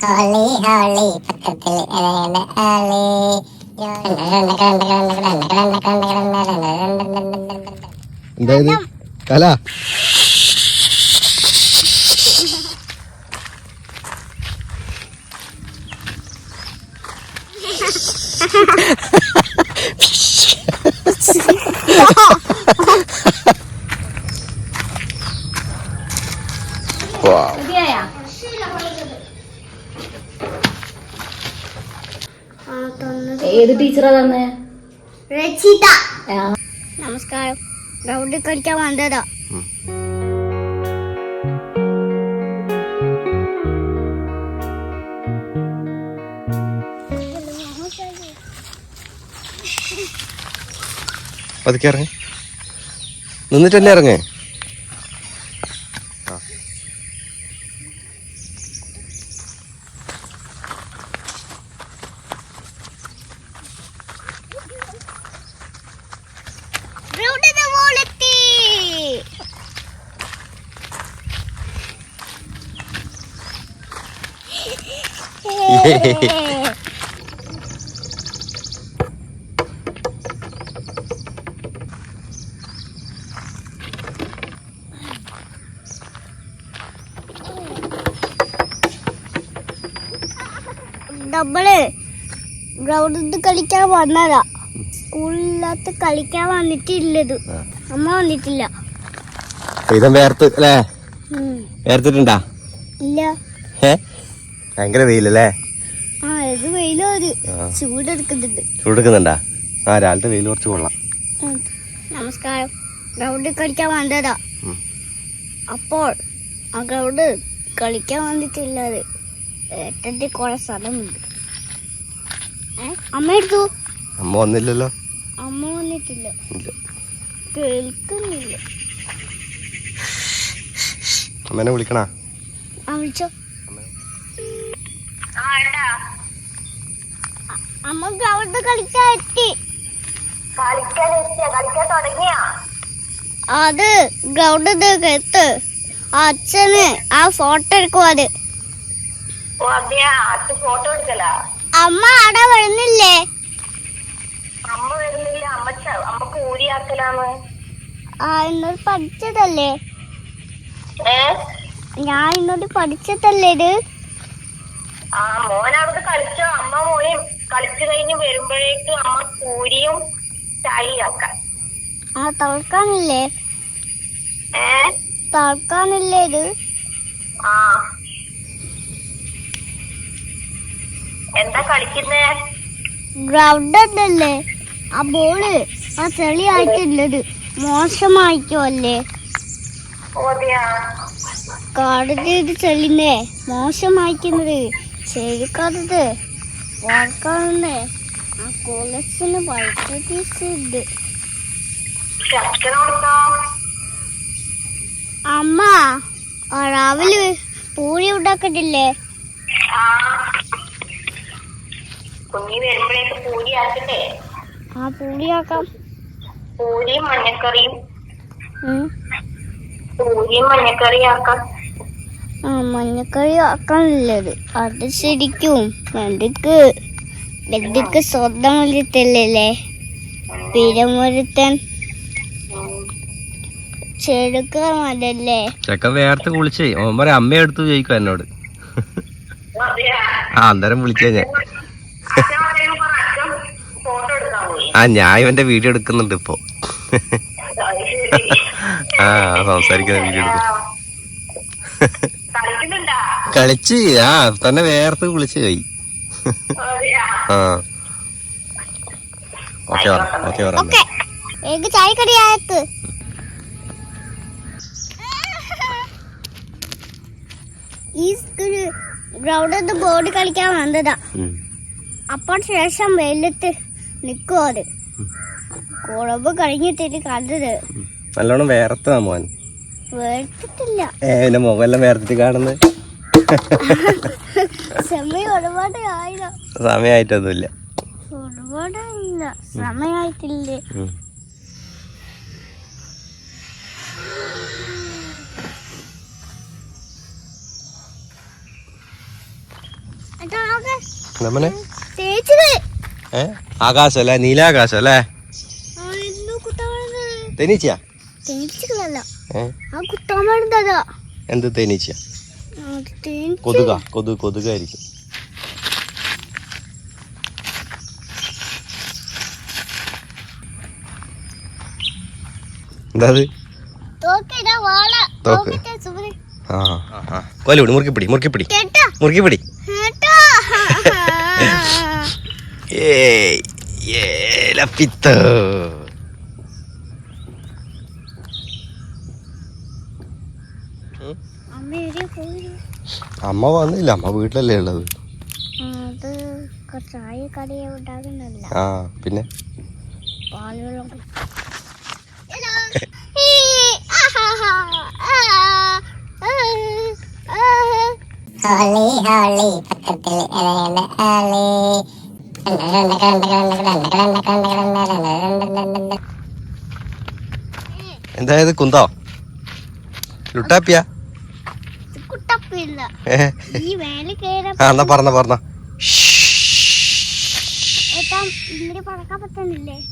Holy holy പക്കത്തിൽ holy എന്തായത് കല ഏത് teacher തന്നെ? രചിത. നമസ്കാരം. ഗ്രൗണ്ടിൽ കളിക്കാൻ വന്നതാ. പതുക്കെ ഇറങ്ങി നിന്നിട്ട് തന്നെ ഇറങ്ങേ. നമ്മള് ഗ്രൗണ്ടിൽ കളിക്കാൻ വന്നതാ. സ്കൂളിനകത്ത് കളിക്കാൻ വന്നിട്ടില്ലത്. അമ്മ വന്നിട്ടില്ല. വേർത്തിട്ടുണ്ടാ? ഇല്ല. ഭയങ്കര വെയിലല്ലേ? ഇത് വെയിലും ചൂടെടുക്കുന്നുണ്ട്. ചൂടെടുക്കുന്നുണ്ടാ? രാവിലത്തെ വെയിൽ കുറച്ച് കൊള്ളാം. നമസ്കാരം. ഗ്രൗണ്ടിൽ കളിക്കാൻ വന്നതാ. അപ്പോൾ ആ ഗ്രൗണ്ട് കളിക്കാൻ വന്നിട്ടില്ലത്. ഏട്ടന്റെ കുറെ സ്ഥലമുണ്ട്. അമ്മ എടുത്തു. അമ്മ വന്നില്ലല്ലോ. അമ്മ വന്നിട്ടില്ല. കേൾക്കുന്നില്ല. അമ്മേനെ വിളിക്കണാ? വിളിച്ചോ. അമ്മ ഗ്രൗണ്ട് കളിക്കാൻ എത്തി. കളിക്കാൻ തുടങ്ങിയാ? അത് ഗ്രൗണ്ട് എത്ത്. അച്ഛന് ആ ഫോട്ടോ എടുക്കും. അത് ഫോട്ടോ എടുക്കല. അമ്മ അവിടെ വരുന്നില്ലേ? അമ്മ വരുന്നില്ല. അമ്മ കൂലിയാക്കലാന്ന്. ഇന്നോട് പഠിച്ചതല്ലേ? ഞാൻ ഇന്നോട് പഠിച്ചതല്ലേ ഇത്? മോൻ അവിടെ കളിച്ചോ? അമ്മ മോനെ കളിച്ചു കഴിഞ്ഞ് വരുമ്പോഴേക്ക് അമ്മ പൂരിയും ചായയാക്കാൻ. തളക്കാനില്ലേ? തളക്കാനില്ലേ ഇത്? എന്താ കളിക്കുന്നേ? ഗ്രൗണ്ട് ഉണ്ടല്ലേ? ആ ബോള് ആ ചെളി ആയിട്ടുള്ളത് മോശമായിക്കോ അല്ലേ? കാടിന്റെ ചെളിനെ മോശമായിക്കുന്നത് ശരിക്കാത്തത് വാർക്കാവുന്നേ. ആ കോളേജിന് പൈസ ഫീസുണ്ട്. അമ്മ രാവിലെ പൂരി ഉണ്ടാക്കട്ടില്ലേ? കുഞ്ഞി വരുമ്പോഴേക്ക് പൂരി ആക്കണ്ടേ? പൂരിയാക്കാം. പൂരിയും മഞ്ഞക്കറിയും. പൂരിയും മഞ്ഞക്കറിയും ആക്കാം. മഞ്ഞക്കറി ആക്കാനുള്ളത് അത് ശരിക്കും വെണ്ടിക്ക് സ്വന്തം വലിയത്തല്ലേ പിരമുരുത്തൻ ചെടുക്കാൻ അതല്ലേ? ചെക്കൻ വേർത്ത് കുളിച്ചേ. ഓൻ പറയാം അമ്മ എടുത്തു ചോദിക്കും എന്നോട്. അന്നേരം വിളിച്ചേ ഞാൻ. ഞാൻ ഇവന്റെ വീഡിയോ എടുക്കുന്നുണ്ട് ഇപ്പൊ. സംസാരിക്കുന്ന വീഡിയോ എടുക്കും. കളിച്ച് തന്നെ വേർത്ത് കുളിച്ച് പോയി. ചായക്കടിയാക്ക്. ഈ ഗ്രൗണ്ടിൽ ബോർഡ് കളിക്കാൻ വന്നതാ. അപ്പോൾ ശേഷം വെയിലത്ത് നിക്കോ. അത് കുളമ്പ് കഴിഞ്ഞിട്ട് കണ്ടത്. നല്ലോണം വേർത്താ മോൻ. വേർത്തിട്ടില്ല. എന്റെ മുഖമെല്ലാം വേർത്തിട്ട് കാണുന്നത്. സമയായിട്ടൊന്നുമില്ല. ഒരുപാടായില്ല. സമയായിട്ടില്ലേ? നമ്മനെ തേച്ചത് ആകാശം അല്ലേ, നീലാകാശം അല്ലേ? തേനീച്ചയാ? തേനീച്ചകളല്ല, ആ കുത്താൻ വേണ്ടതാ. എന്ത് തേനീച്ച? കൊതുകായിരിക്കും. എന്താ കോലുപിടി, മുറുക്കിപ്പിടി. അമ്മ വന്നില്ല, അമ്മ വീട്ടിലല്ലേ ഉള്ളത്. ആ പിന്നെ എന്തായത് കുന്തോ ലുട്ടാപ്പിയ? എന്നാ പറഞ്ഞ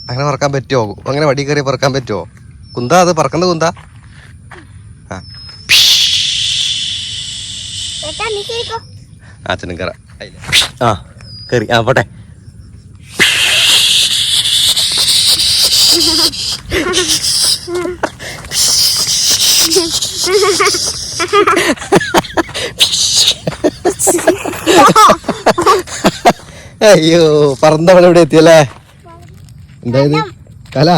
അങ്ങനെ പറക്കാൻ പറ്റുമോ? അങ്ങനെ വടി കയറി പറക്കാൻ പറ്റുമോ? കുന്താ അത് പറക്കുന്ന കുന്താ? അച്ഛനും കയറ കയറി പോട്ടെ. അയ്യോ, പറന്നവളെ ഇവിടെ എത്തിയല്ലേ? എന്തായത് കല?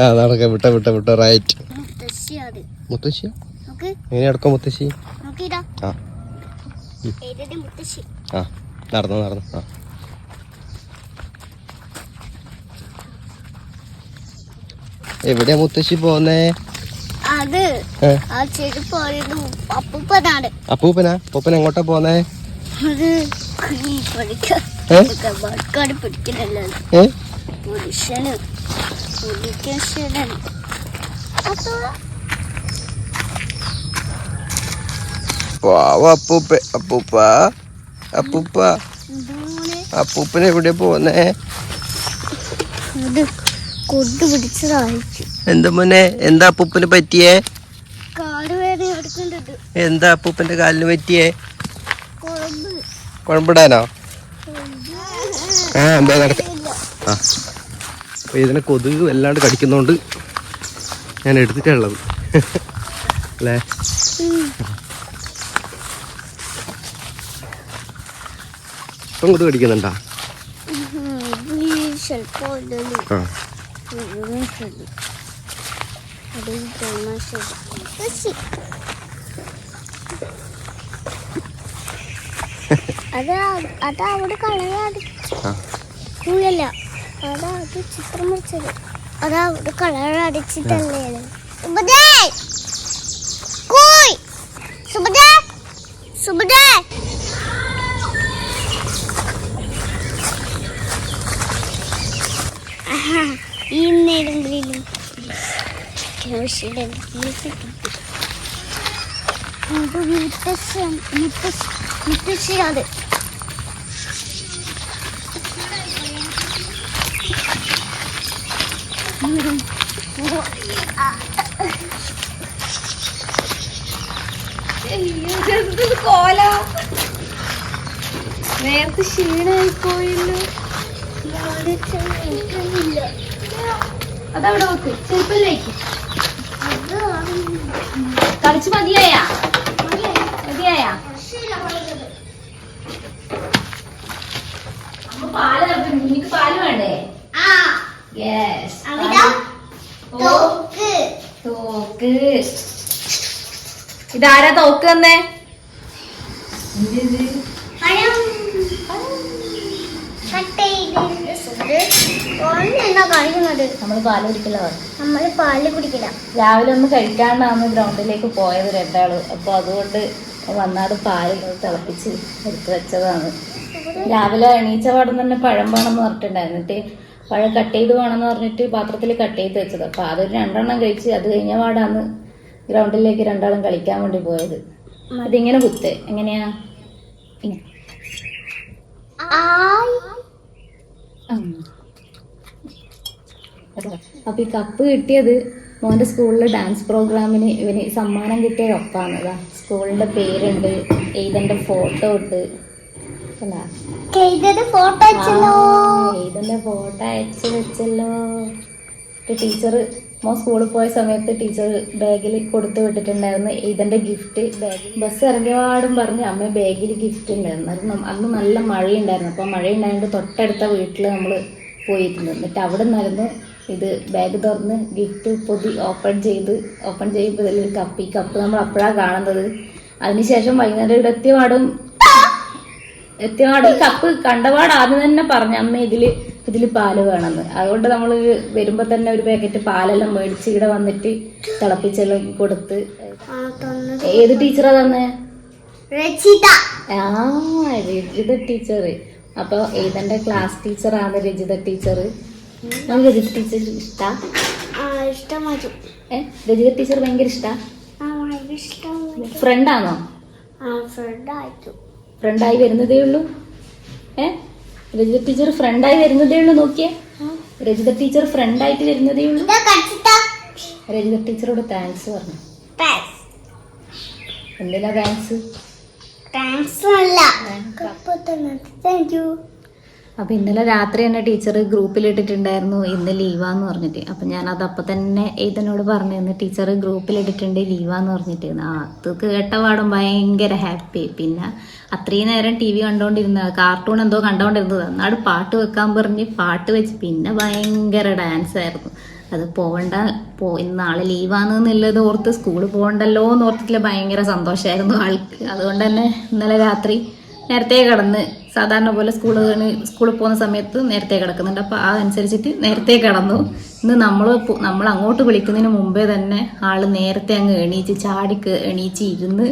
അതാണൊക്കെ വിട്ടോ റൈറ്റ്. മുത്തശ്ശി എങ്ങനെ എടുക്കാം? മുത്തശ്ശി നടന്നു. എവിടെയാ മുത്തശ്ശി പോന്നേ? അപ്പൂപ്പനാ? അപ്പൂപ്പൻ എങ്ങോട്ടാ പോന്നേ? അപ്പൂപ്പൻ എവിടെ പോന്നേ? എന്താ മോനെ, എന്താ അപ്പൂപ്പന് പറ്റിയേ? എന്താ അപ്പൂപ്പന്റെ കാലിന് പറ്റിയേ? കുഴമ്പിടാനോ? എന്താ നടക്ക? അപ്പൊ ഇതിനെ കൊതുക് വല്ലാണ്ട് കടിക്കുന്നോണ്ട് ഞാൻ എടുത്തിട്ടുള്ളത് അല്ലേ? ഇപ്പം കൊതുക് കടിക്കുന്നുണ്ടാ? അതവിടെ കളറടിച്ചില്ല, അതാ അത് ചിത്രം വരച്ചത്. അതാ അവിടെ കളറടിച്ചിട്ടല്ലേ? ഈ നേരങ്ങളിലും മുത്തശ്ശിയാണ്. കോല നേരത്തെ ക്ഷീണമായി പോയല്ലോ. അതവിടെ നോക്ക്, ചെരുപ്പല്ലേക്ക് കളിച്ച് മതിയായാ? അമ്മ പാല് തരട്ടെ, നിനക്ക് പാല് വേണ്ടേ? തോക്ക്. ഇതാരാ തോക്ക് തന്നെ? നമ്മള് പാല് കുടിക്കില്ല. രാവിലെ ഒന്ന് കഴിക്കാണ്ടാണ് ഗ്രൗണ്ടിലേക്ക് പോയത് രണ്ടാള്. അപ്പൊ അതുകൊണ്ട് വന്നാട് പാല് തിളപ്പിച്ച് എടുത്ത് വെച്ചതാണ്. രാവിലെ എണീച്ച പാടം തന്നെ പഴം വേണമെന്ന് പറഞ്ഞിട്ടുണ്ടായിരുന്നു. എന്നിട്ട് പഴം കട്ട് ചെയ്ത് വേണമെന്ന് പറഞ്ഞിട്ട് പാത്രത്തിൽ കട്ട് ചെയ്ത് വെച്ചത്. അപ്പൊ അതൊരു 2 എണ്ണം കഴിച്ച് അത് കഴിഞ്ഞ പാടാണ് ഗ്രൗണ്ടിലേക്ക് രണ്ടാളും കളിക്കാൻ വേണ്ടി പോയത്. ഇതിങ്ങനെ കുത്ത്. എങ്ങനെയാ? ഇങ്ങനെ. അപ്പൊ ഈ കപ്പ് കിട്ടിയത് മോന്റെ സ്കൂളിലെ ഡാൻസ് പ്രോഗ്രാമിന് ഇവന് സമ്മാനം കിട്ടിയ കപ്പാണ്. സ്കൂളിന്റെ പേരുണ്ട്, എയ്തന്റെ ഫോട്ടോ ഉണ്ട്. എയ്തന്റെ ഫോട്ടോ അയച്ചു വെച്ചല്ലോ. ടീച്ചർ മോൻ സ്കൂളിൽ പോയ സമയത്ത് ടീച്ചർ ബാഗിൽ കൊടുത്തു വിട്ടിട്ടുണ്ടായിരുന്നു എയ്തന്റെ ഗിഫ്റ്റ്. ബാഗിൽ ബസ് ഇറങ്ങിയപാടും പറഞ്ഞ് അമ്മ ബാഗിൽ ഗിഫ്റ്റ് ഉണ്ടായിരുന്നു. അന്ന് നല്ല മഴയുണ്ടായിരുന്നു. അപ്പോൾ മഴയുണ്ടായതുകൊണ്ട് തൊട്ടടുത്ത വീട്ടിൽ നമ്മൾ പോയിരുന്നു. എന്നിട്ട് അവിടെ നിന്നായിരുന്നു ഇത് ബാഗ് തുറന്ന് ഗിഫ്റ്റ് പൊതി ഓപ്പൺ ചെയ്യുമ്പോൾ ഇതിലൊരു കപ്പ്. ഈ കപ്പ് നമ്മൾ അപ്പോഴാണ് കാണുന്നത്. അതിനുശേഷം വൈകുന്നേരം ഇവിടെ എത്തിയപാടും ഈ കപ്പ് കണ്ടപാട് ആദ്യം തന്നെ പറഞ്ഞു അമ്മ ഇതില് പാല് വേണമെന്ന്. അതുകൊണ്ട് നമ്മൾ വരുമ്പോ തന്നെ ഒരു പാക്കറ്റ് പാലെല്ലാം മേടിച്ച് ഇവിടെ വന്നിട്ട് തിളപ്പിച്ചെല്ലാം കൊടുത്ത്. ഏത് ടീച്ചറാ തന്നെ? രജിത ടീച്ചർ. അപ്പൊ ഏതെന്റെ ക്ലാസ് ടീച്ചറാണ് രജിത ടീച്ചർ. രജിത ടീച്ചർ ഇഷ്ടാ? രജിത ടീച്ചർ ഭയങ്കര ഇഷ്ടാ? ഫ്രണ്ടാണോ? ഫ്രണ്ടായി വരുന്നതേ ഉള്ളൂ. രജിത ടീച്ചർ ഫ്രണ്ടായി വരുന്നതേ ഉള്ളൂ. നോക്കിയേ, രജിത ടീച്ചർ ഫ്രണ്ടായിട്ട് വരുന്നതേ ഉള്ളൂ. രജിത ടീച്ചറോട് താങ്ക്സ് പറഞ്ഞു. എന്തിനാ താങ്ക്സ്? അപ്പൊ ഇന്നലെ രാത്രി തന്നെ ടീച്ചർ ഗ്രൂപ്പിലിട്ടിട്ടുണ്ടായിരുന്നു ഇന്ന് ലീവാന്ന് പറഞ്ഞിട്ട്. അപ്പൊ ഞാനത് അപ്പൊ തന്നെ എയ്തനോട് പറഞ്ഞു ടീച്ചർ ഗ്രൂപ്പിലിട്ടിട്ടുണ്ട് ലീവാന്ന് പറഞ്ഞിട്ട്. അത് കേട്ടപാടും ഭയങ്കര ഹാപ്പി. പിന്നെ അത്രയും നേരം TV കണ്ടോണ്ടിരുന്ന കാർട്ടൂൺ എന്തോ കണ്ടോണ്ടിരുന്നത്. എന്നാട് പാട്ട് വെക്കാൻ പറഞ്ഞ് പാട്ട് വെച്ച് പിന്നെ ഭയങ്കര ഡാൻസ് ആയിരുന്നു. അത് നാളെ ലീവാന്നുള്ളത് ഓർത്ത് സ്കൂളിൽ പോകണ്ടല്ലോ എന്ന് ഓർത്തിട്ടില്ല. ഭയങ്കര സന്തോഷമായിരുന്നു ആൾക്ക്. അതുകൊണ്ട് തന്നെ ഇന്നലെ രാത്രി നേരത്തെ കിടന്ന്, സാധാരണ പോലെ സ്കൂളിൽ പോകുന്ന സമയത്ത് നേരത്തെ കിടക്കുന്നുണ്ട്. അപ്പോൾ അതനുസരിച്ചിട്ട് നേരത്തെ കിടന്നു. ഇന്ന് നമ്മൾ അങ്ങോട്ട് വിളിക്കുന്നതിന് മുമ്പേ തന്നെ ആള് നേരത്തെ അങ്ങ് എണീച്ച് ഇരുന്ന്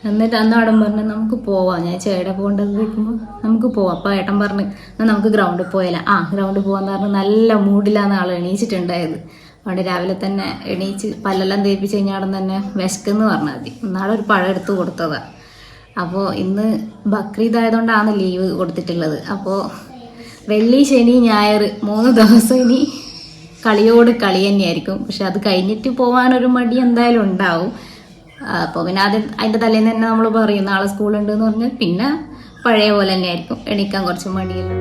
എന്നിട്ട് അന്നാടൻ പറഞ്ഞു നമുക്ക് പോവാം. ഞാൻ ചേട്ടൻ പോകേണ്ടത് കേൾക്കുമ്പോൾ നമുക്ക് പോവാം. അപ്പോൾ ഏട്ടൻ പറഞ്ഞു എന്നാൽ നമുക്ക് ഗ്രൗണ്ടിൽ പോയാലോ? ഗ്രൗണ്ടിൽ പോകാന്ന് പറഞ്ഞ് നല്ല മൂഡിലാണ് ആൾ എണീച്ചിട്ടുണ്ടായത്. അവിടെ രാവിലെ തന്നെ എണീച്ച് പല്ലെല്ലാം തേപ്പിച്ച് കഴിഞ്ഞാൽ തന്നെ വിശക്കെന്ന് പറഞ്ഞാൽ മതി. നാളെ ഒരു പഴം എടുത്ത് കൊടുത്തതാണ്. അപ്പോൾ ഇന്ന് ബക്രീദ് ആയതുകൊണ്ടാണ് ലീവ് കൊടുത്തിട്ടുള്ളത്. അപ്പോൾ വെള്ളി, ശനി, ഞായർ 3 ദിവസം ഇനി കളിയോട് കളി തന്നെയായിരിക്കും. പക്ഷെ അത് കഴിഞ്ഞിട്ട് പോകാനൊരു മടി എന്തായാലും ഉണ്ടാവും. അപ്പോൾ പിന്നെ അതിൻ്റെ തലേന്ന് തന്നെ നമ്മൾ പറയും നാളെ സ്കൂളുണ്ടെന്ന് പറഞ്ഞ് പിന്നെ പഴയ പോലെ തന്നെ ആയിരിക്കും. എണീക്കാൻ കുറച്ച് മടിയെല്ലാം.